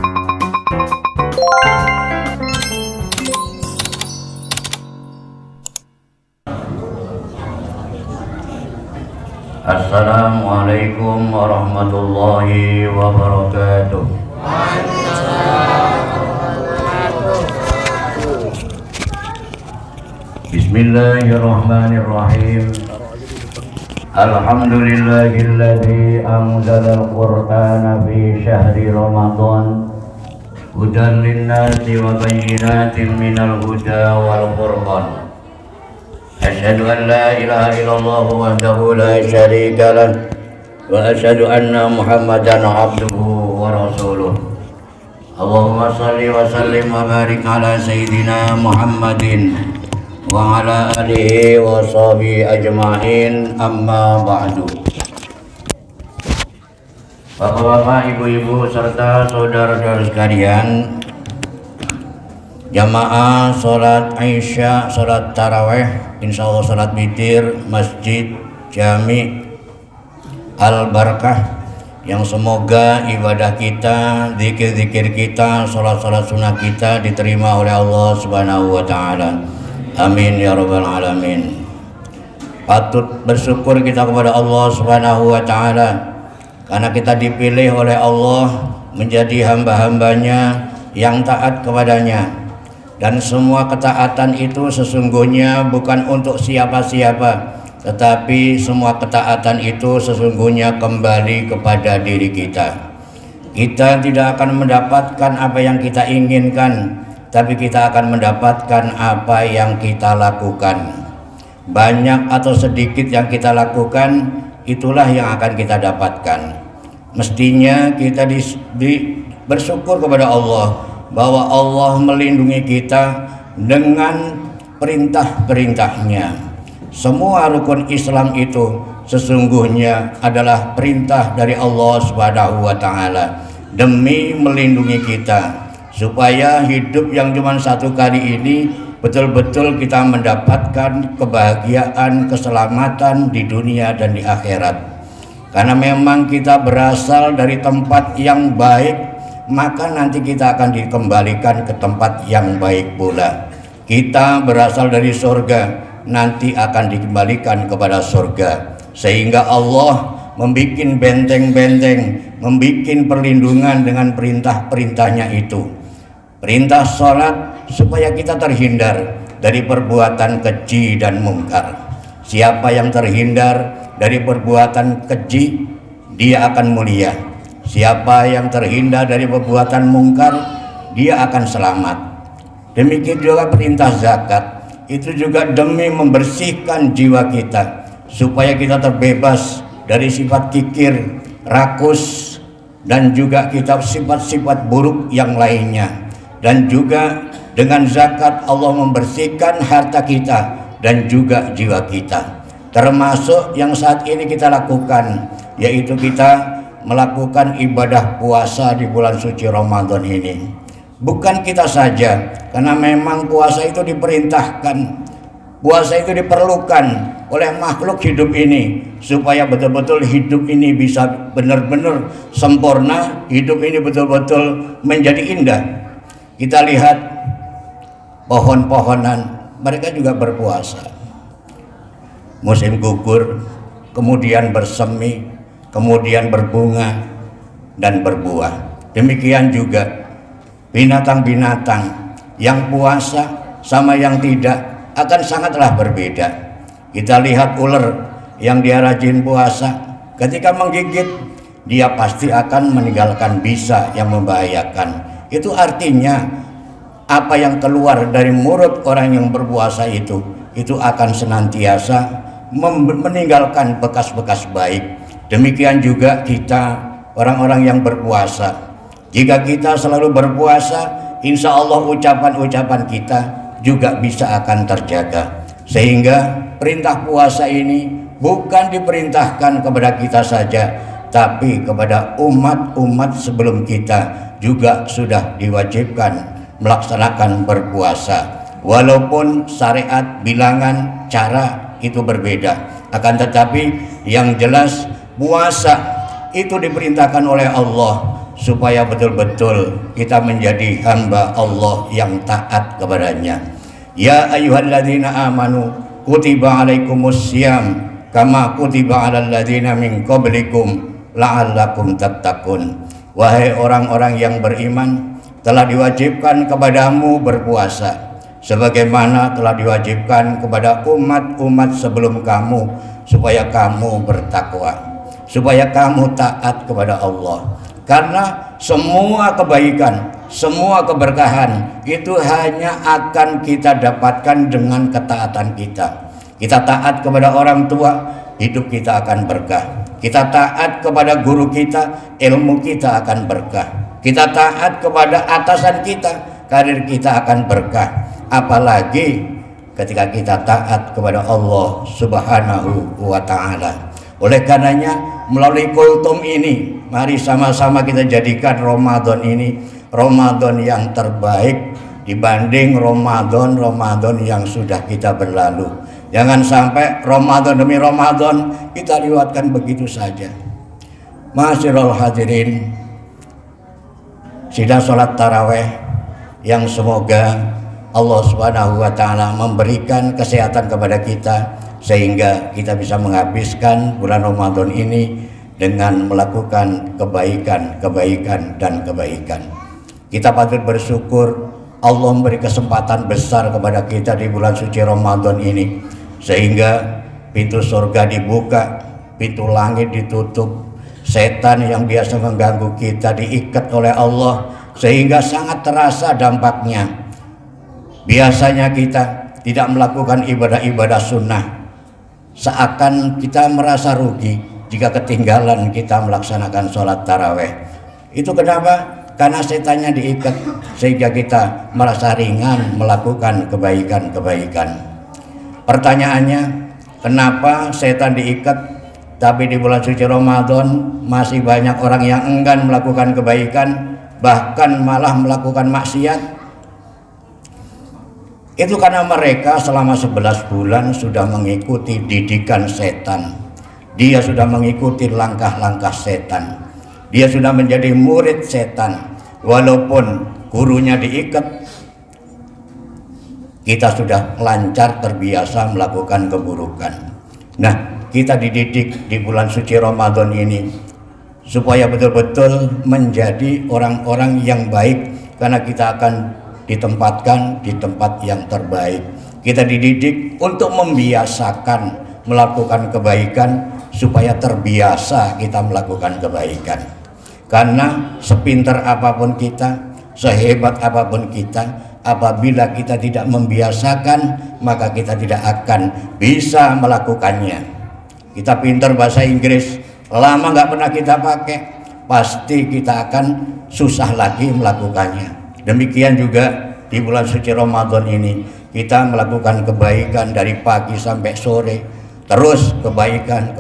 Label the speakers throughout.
Speaker 1: Assalamualaikum warahmatullahi wabarakatuh. Bismillahirrahmanirrahim. Alhamdulillahilladzi anzalal qur'ana fi syahri Ramadan hudan linnasi wa bayyinatin minal huda wal furqan. Asyhadu an la ilaha illallah wahdahu la syarika lah wa asyhadu anna Muhammadan abduhu wa rasuluh. Allahumma shalli wa sallim wa barik ala sayyidina Muhammadin wa ala alihi wa sahbihi ajma'in, amma ba'du. Bapak-bapak, ibu-ibu serta saudara-saudara sekalian, jamaah sholat Isya, sholat taraweh, insyaallah sholat witir Masjid Jami Al-Barakah, yang semoga ibadah kita, zikir-zikir kita, sholat-sholat sunnah kita diterima oleh Allah Subhanahu wa ta'ala. Amin ya rabbal alamin. Patut bersyukur kita kepada Allah Subhanahu wa ta'ala karena kita dipilih oleh Allah menjadi hamba-hambanya yang taat kepadanya. Dan semua ketaatan itu sesungguhnya bukan untuk siapa-siapa, tetapi semua ketaatan itu sesungguhnya kembali kepada diri kita. Kita tidak akan mendapatkan apa yang kita inginkan, tapi kita akan mendapatkan apa yang kita lakukan. Banyak atau sedikit yang kita lakukan, itulah yang akan kita dapatkan. Mestinya kita bersyukur kepada Allah bahwa Allah melindungi kita dengan perintah-perintahnya. Semua rukun Islam itu sesungguhnya adalah perintah dari Allah Subhanahu wa ta'ala demi melindungi kita, supaya hidup yang cuma satu kali ini betul-betul kita mendapatkan kebahagiaan, keselamatan di dunia dan di akhirat. Karena memang kita berasal dari tempat yang baik, maka nanti kita akan dikembalikan ke tempat yang baik pula. Kita berasal dari surga, nanti akan dikembalikan kepada surga. Sehingga Allah membikin benteng-benteng, membikin perlindungan dengan perintah-perintahnya itu. Perintah sholat supaya kita terhindar dari perbuatan keji dan mungkar. Siapa yang terhindar dari perbuatan keji, dia akan mulia. Siapa yang terhindar dari perbuatan mungkar, dia akan selamat. Demikian juga perintah zakat, itu juga demi membersihkan jiwa kita, supaya kita terbebas dari sifat kikir, rakus, dan juga kita sifat-sifat buruk yang lainnya. Dan juga dengan zakat Allah membersihkan harta kita dan juga jiwa kita. Termasuk yang saat ini kita lakukan, yaitu kita melakukan ibadah puasa di bulan suci Ramadan ini. Bukan kita saja, karena memang puasa itu diperintahkan, puasa itu diperlukan oleh makhluk hidup ini, supaya betul-betul hidup ini bisa benar-benar sempurna, hidup ini betul-betul menjadi indah. Kita lihat pohon-pohonan, mereka juga berpuasa. Musim gugur, kemudian bersemi, kemudian berbunga dan berbuah. Demikian juga binatang-binatang yang puasa sama yang tidak akan sangatlah berbeda. Kita lihat ular yang dia rajin puasa, ketika menggigit dia pasti akan meninggalkan bisa yang membahayakan. Itu artinya apa yang keluar dari mulut orang yang berpuasa itu akan senantiasa meninggalkan bekas-bekas baik. Demikian juga kita orang-orang yang berpuasa. Jika kita selalu berpuasa, insya Allah ucapan-ucapan kita juga bisa akan terjaga. Sehingga perintah puasa ini bukan diperintahkan kepada kita saja, tapi kepada umat-umat sebelum kita juga sudah diwajibkan melaksanakan berpuasa. Walaupun syariat bilangan cara itu berbeda, akan tetapi yang jelas puasa itu diperintahkan oleh Allah supaya betul-betul kita menjadi hamba Allah yang taat kepadanya. Ya ayyuhalladzina amanu kutiba alaikumussyam kama kutiba alal ladzina min qablikum la'allakum tattaqun. Wahai orang-orang yang beriman, telah diwajibkan kepadamu berpuasa sebagaimana telah diwajibkan kepada umat-umat sebelum kamu, supaya kamu bertakwa, supaya kamu taat kepada Allah. Karena semua kebaikan, semua keberkahan itu hanya akan kita dapatkan dengan ketaatan kita. Kita taat kepada orang tua, hidup kita akan berkah. Kita taat kepada guru kita, ilmu kita akan berkah. Kita taat kepada atasan kita, karir kita akan berkah. Apalagi ketika kita taat kepada Allah Subhanahu wa ta'ala. Oleh karenanya, melalui kultum ini, mari sama-sama kita jadikan Ramadan ini Ramadan yang terbaik dibanding Ramadan yang sudah kita berlalu. Jangan sampai Ramadan demi Ramadan kita lewatkan begitu saja. Ma'asyiral hadirin, sidang sholat taraweh yang semoga Allah Subhanahu wa ta'ala memberikan kesehatan kepada kita, sehingga kita bisa menghabiskan bulan Ramadan ini dengan melakukan kebaikan dan kebaikan. Kita patut bersyukur Allah memberi kesempatan besar kepada kita di bulan suci Ramadan ini, sehingga pintu surga dibuka, pintu langit ditutup, setan yang biasa mengganggu kita diikat oleh Allah, sehingga sangat terasa dampaknya. Biasanya kita tidak melakukan ibadah-ibadah sunnah, seakan kita merasa rugi jika ketinggalan kita melaksanakan sholat taraweh. Itu kenapa? Karena setannya diikat, sehingga kita merasa ringan melakukan kebaikan-kebaikan. Pertanyaannya, kenapa setan diikat tapi di bulan suci Ramadan masih banyak orang yang enggan melakukan kebaikan, bahkan malah melakukan maksiat? Itu karena mereka selama 11 bulan sudah mengikuti didikan setan. Dia sudah mengikuti langkah-langkah setan. Dia sudah menjadi murid setan. Walaupun gurunya diikat, kita sudah lancar terbiasa melakukan keburukan. Nah, kita dididik di bulan suci Ramadan ini supaya betul-betul menjadi orang-orang yang baik, karena kita akan ditempatkan di tempat yang terbaik. Kita dididik untuk membiasakan melakukan kebaikan supaya terbiasa kita melakukan kebaikan. Karena sepintar apapun kita, sehebat apapun kita, apabila kita tidak membiasakan, maka kita tidak akan bisa melakukannya. Kita pintar bahasa Inggris, lama nggak pernah kita pakai, pasti kita akan susah lagi melakukannya. Demikian juga di bulan suci Ramadan ini, kita melakukan kebaikan dari pagi sampai sore, terus kebaikan.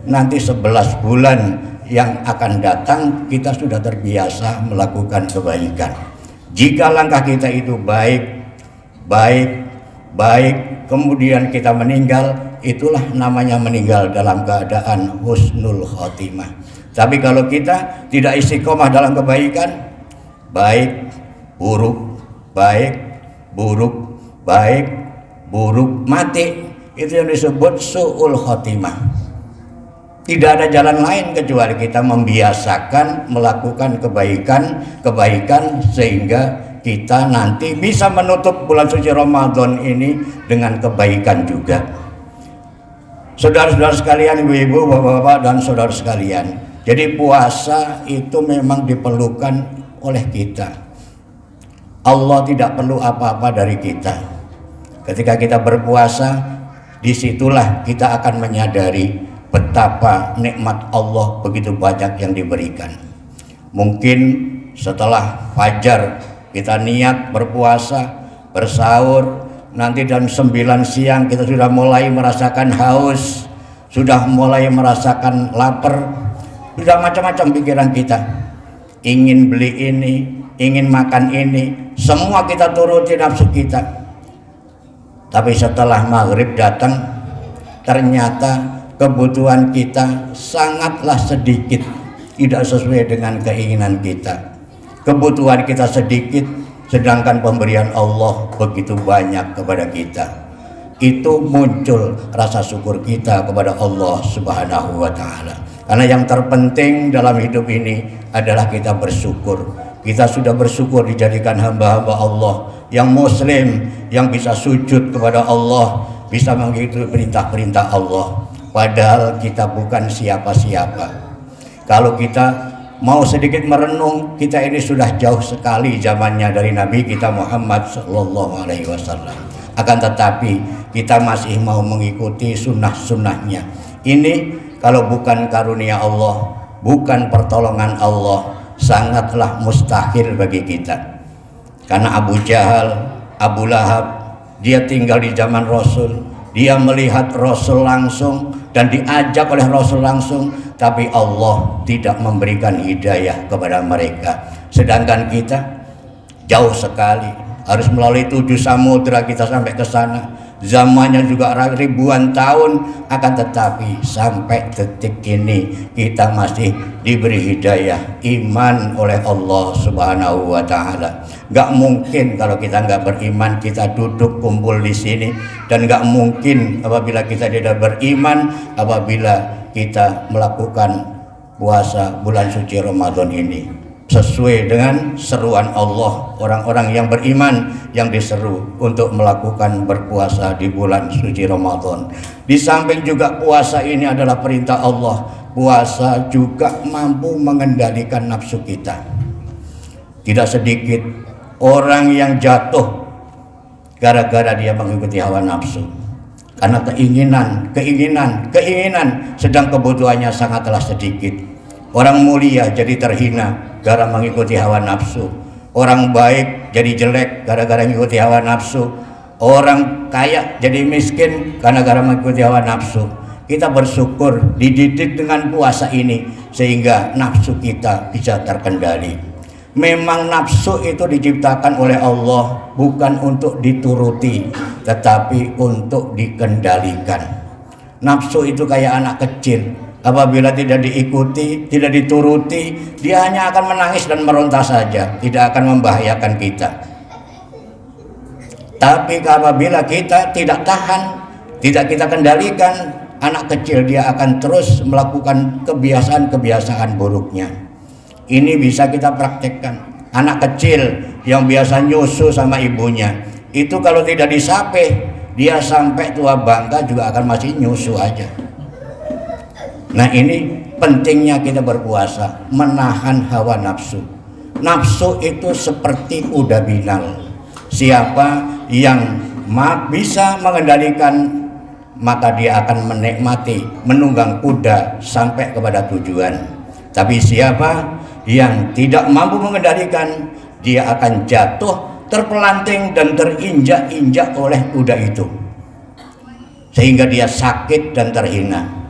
Speaker 1: Nanti 11 bulan yang akan datang kita sudah terbiasa melakukan kebaikan. Jika langkah kita itu baik, kemudian kita meninggal, itulah namanya meninggal dalam keadaan husnul khotimah. Tapi kalau kita tidak istiqomah dalam kebaikan, baik, buruk, mati, itu yang disebut su'ul khotimah. Tidak ada jalan lain kecuali kita membiasakan melakukan kebaikan sehingga kita nanti bisa menutup bulan suci Ramadan ini dengan kebaikan juga. Saudara-saudara sekalian, ibu-ibu, bapak-bapak, dan saudara sekalian, jadi puasa itu memang diperlukan oleh kita. Allah tidak perlu apa-apa dari kita. Ketika kita berpuasa, disitulah kita akan menyadari betapa nikmat Allah begitu banyak yang diberikan. Mungkin setelah fajar kita niat berpuasa, bersahur, nanti jam 9 siang kita sudah mulai merasakan haus, sudah mulai merasakan lapar, sudah macam-macam pikiran kita. Ingin beli ini, ingin makan ini, semua kita turuti nafsu kita. Tapi setelah maghrib datang, ternyata kebutuhan kita sangatlah sedikit. tidak sesuai dengan keinginan kita. Kebutuhan kita sedikit, sedangkan pemberian Allah begitu banyak kepada kita. Itu muncul rasa syukur kita kepada Allah Subhanahu wa Ta'ala. Karena yang terpenting dalam hidup ini adalah kita bersyukur. Kita sudah bersyukur dijadikan hamba-hamba Allah yang muslim, yang bisa sujud kepada Allah, bisa mengikuti perintah-perintah Allah. Padahal kita bukan siapa-siapa. Kalau kita mau sedikit merenung, kita ini sudah jauh sekali zamannya dari Nabi kita Muhammad Sallallahu Alaihi Wasallam. Akan tetapi kita masih mau mengikuti sunnah-sunnahnya. Ini kalau bukan karunia Allah, bukan pertolongan Allah, sangatlah mustahil bagi kita. Karena Abu Jahal, Abu Lahab, dia tinggal di zaman Rasul, dia melihat Rasul langsung dan diajak oleh Rasul langsung, tapi Allah tidak memberikan hidayah kepada mereka. Sedangkan kita jauh sekali, harus melalui 7 samudra kita sampai ke sana. Zamannya juga ribuan tahun, akan tetapi sampai detik ini kita masih diberi hidayah iman oleh Allah Subhanahu wa Ta'ala. Gak mungkin kalau kita gak beriman kita duduk kumpul di sini, dan gak mungkin apabila kita tidak beriman apabila kita melakukan puasa bulan suci Ramadan ini. Sesuai dengan seruan Allah, orang-orang yang beriman yang diseru untuk melakukan berpuasa di bulan suci Ramadan. Di samping juga puasa ini adalah perintah Allah, puasa juga mampu mengendalikan nafsu kita. Tidak sedikit orang yang jatuh gara-gara dia mengikuti hawa nafsu, karena keinginan, sedang kebutuhannya sangatlah sedikit. Orang mulia jadi terhina gara mengikuti hawa nafsu. Orang baik jadi jelek gara-gara mengikuti hawa nafsu. Orang kaya jadi miskin gara-gara mengikuti hawa nafsu. Kita bersyukur dididik dengan puasa ini sehingga nafsu kita bisa terkendali. Memang nafsu itu diciptakan oleh Allah bukan untuk dituruti, tetapi untuk dikendalikan. Nafsu itu kayak anak kecil. Apabila tidak diikuti, tidak dituruti, dia hanya akan menangis dan meronta saja, tidak akan membahayakan kita. Tapi apabila kita tidak tahan, tidak kita kendalikan, anak kecil dia akan terus melakukan kebiasaan-kebiasaan buruknya. Ini bisa kita praktekkan. Anak kecil yang biasa nyusu sama ibunya, itu kalau tidak disapih, dia sampai tua bangka juga akan masih nyusu aja. Nah, ini pentingnya kita berpuasa, menahan hawa nafsu. Nafsu itu seperti kuda binal. Siapa yang bisa mengendalikan, maka dia akan menikmati menunggang kuda sampai kepada tujuan. Tapi siapa yang tidak mampu mengendalikan, dia akan jatuh, terpelanting dan terinjak-injak oleh kuda itu, sehingga dia sakit dan terhina.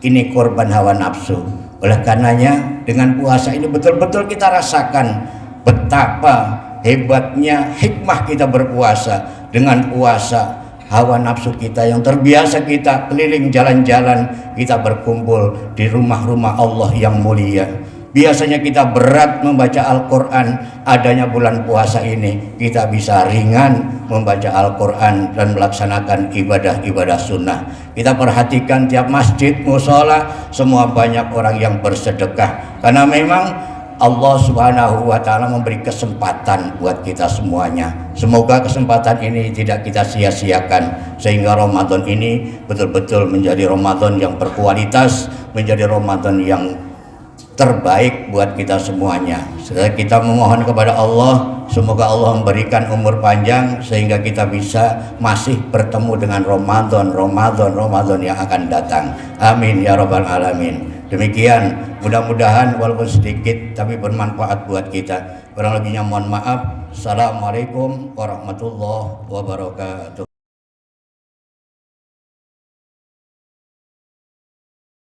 Speaker 1: Ini korban hawa nafsu. Oleh karenanya dengan puasa ini betul-betul kita rasakan betapa hebatnya hikmah kita berpuasa. Dengan puasa, hawa nafsu kita yang terbiasa kita keliling jalan-jalan, kita berkumpul di rumah-rumah Allah yang mulia. Biasanya kita berat membaca Al-Quran, adanya bulan puasa ini kita bisa ringan membaca Al-Quran dan melaksanakan ibadah-ibadah sunnah. Kita perhatikan tiap masjid, musola, semua banyak orang yang bersedekah. Karena memang Allah Subhanahu wa Ta'ala memberi kesempatan buat kita semuanya. Semoga kesempatan ini tidak kita sia-siakan, sehingga Ramadan ini betul-betul menjadi Ramadan yang berkualitas, menjadi Ramadan yang terbaik buat kita semuanya. Kita memohon kepada Allah, semoga Allah memberikan umur panjang sehingga kita bisa masih bertemu dengan Ramadan yang akan datang. Amin ya rabbal alamin. Demikian, mudah-mudahan walaupun sedikit tapi bermanfaat buat kita. Kurang lebihnya mohon maaf. Assalamualaikum warahmatullahi wabarakatuh.